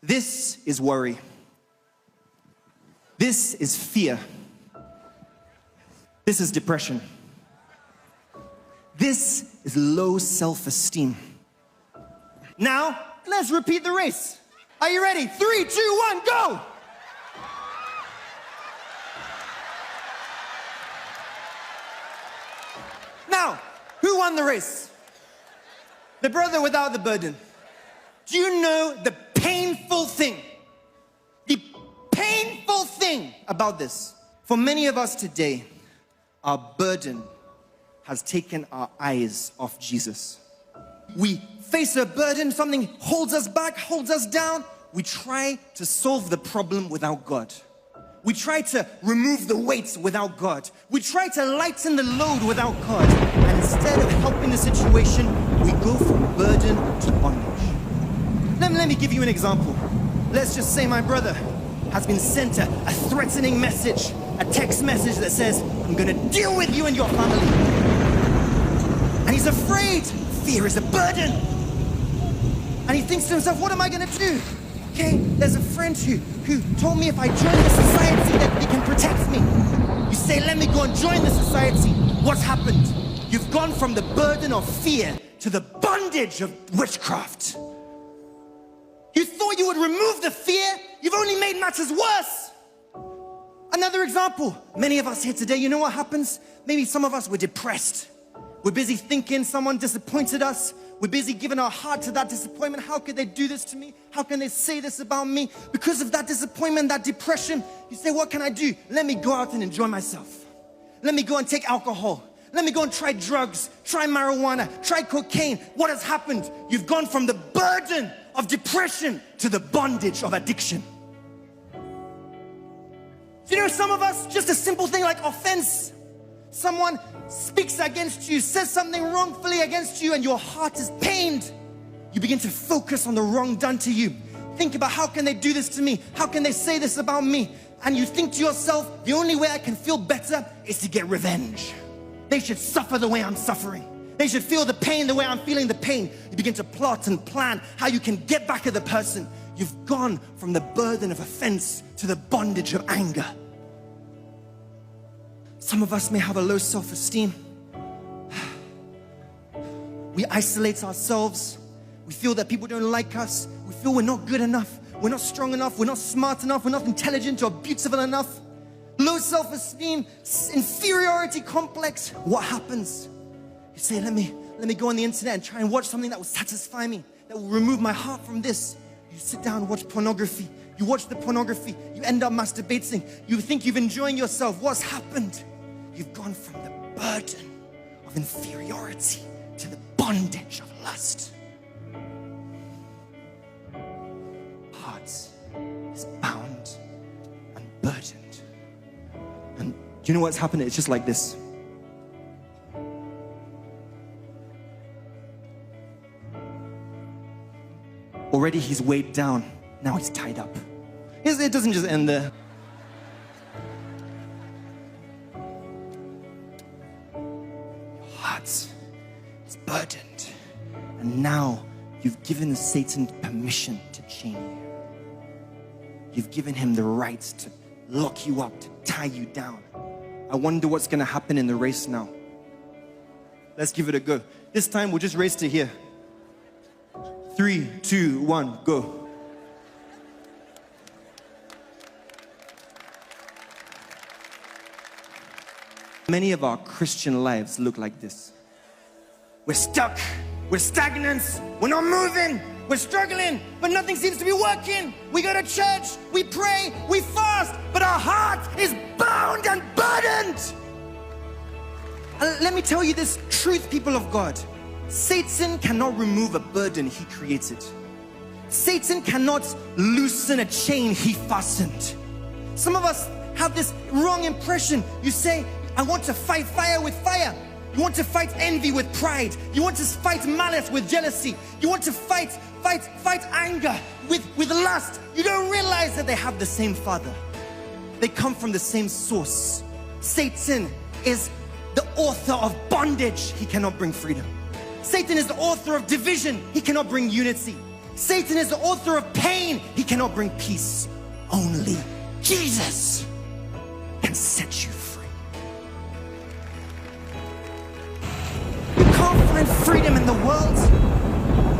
This is worry. This is fear. This is depression. This is low self-esteem. Now, let's repeat the race. Are you ready? 3, 2, 1, go! Now, who won the race? The brother without the burden. Do you know the painful thing? The painful thing about this. For many of us today, our burden has taken our eyes off Jesus. We face a burden, something holds us back, holds us down. We try to solve the problem without God. We try to remove the weights without God. We try to lighten the load without God. And instead of helping the situation, we go from burden to bondage. Let me give you an example. Let's just say my brother has been sent a threatening message, a text message that says, I'm gonna deal with you and your family. And he's afraid. Fear is a burden. And he thinks to himself, what am I gonna do? Okay, there's a friend who told me if I join the society that he can protect me. You say, let me go and join the society. What's happened? You've gone from the burden of fear to the bondage of witchcraft. You thought you would remove the fear, you've only made matters worse. Another example, many of us here today, you know what happens? Maybe some of us were depressed. We're busy thinking someone disappointed us. We're busy giving our heart to that disappointment. How could they do this to me? How can they say this about me? Because of that disappointment, that depression, you say, what can I do? Let me go out and enjoy myself. Let me go and take alcohol. Let me go and try drugs, try marijuana, try cocaine. What has happened? You've gone from the burden of depression to the bondage of addiction. You know, some of us, just a simple thing like offense. Someone speaks against you, says something wrongfully against you, and your heart is pained. You begin to focus on the wrong done to you. Think about, how can they do this to me? How can they say this about me? And you think to yourself, the only way I can feel better is to get revenge. They should suffer the way I'm suffering. They should feel the pain the way I'm feeling the pain. You begin to plot and plan how you can get back at the person. You've gone from the burden of offense to the bondage of anger. Some of us may have a low self-esteem. We isolate ourselves. We feel that people don't like us. We feel we're not good enough. We're not strong enough. We're not smart enough. We're not intelligent or beautiful enough. Low self-esteem, inferiority complex. What happens? You say, let me go on the internet and try and watch something that will satisfy me, that will remove my heart from this. You sit down and watch pornography. You watch the pornography. You end up masturbating. You think you're enjoying yourself. What's happened? You've gone from the burden of inferiority to the bondage of lust. Heart is bound and burdened. And do you know what's happened? It's just like this. Already he's weighed down. Now he's tied up. It doesn't just end there. It's burdened, and now you've given Satan permission to chain you. You've given him the right to lock you up, to tie you down. I wonder what's going to happen in the race now. Let's give it a go. This time we'll just race to here. 3, 2, 1, go. Many of our Christian lives look like this. We're stuck, we're stagnant, we're not moving, we're struggling, but nothing seems to be working. We go to church, we pray, we fast, but our heart is bound and burdened. And let me tell you this truth, people of God. Satan cannot remove a burden he created. Satan cannot loosen a chain he fastened. Some of us have this wrong impression. You say, I want to fight fire with fire. You want to fight envy with pride. You want to fight malice with jealousy. You want to fight anger with lust. You don't realize that they have the same father. They come from the same source. Satan is the author of bondage. He cannot bring freedom. Satan is the author of division. He cannot bring unity. Satan is the author of pain. He cannot bring peace. Only Jesus can set you free. You can't find freedom in the world.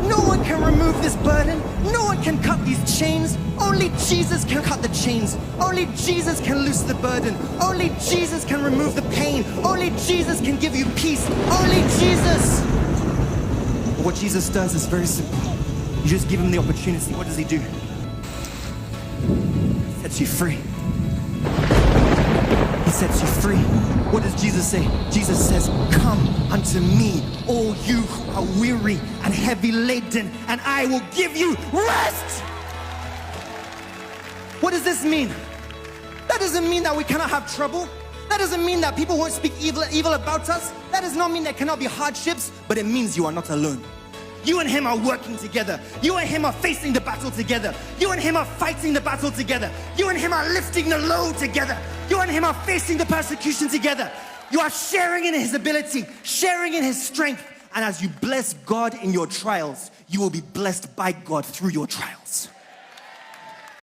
No one can remove this burden. No one can cut these chains. Only Jesus can cut the chains. Only Jesus can loose the burden. Only Jesus can remove the pain. Only Jesus can give you peace. Only Jesus. What Jesus does is very simple. You just give him the opportunity. What does he do? He sets you free. He sets you free. What does Jesus say? Jesus says, come unto me, all you who are weary and heavy laden, and I will give you rest. What does this mean? That doesn't mean that we cannot have trouble. That doesn't mean that people won't speak evil about us. That does not mean there cannot be hardships, but it means you are not alone. You and him are working together. You and him are facing the battle together. You and him are fighting the battle together. You and him are lifting the load together. You and him are facing the persecution together. You are sharing in his ability, sharing in his strength. And as you bless God in your trials, you will be blessed by God through your trials.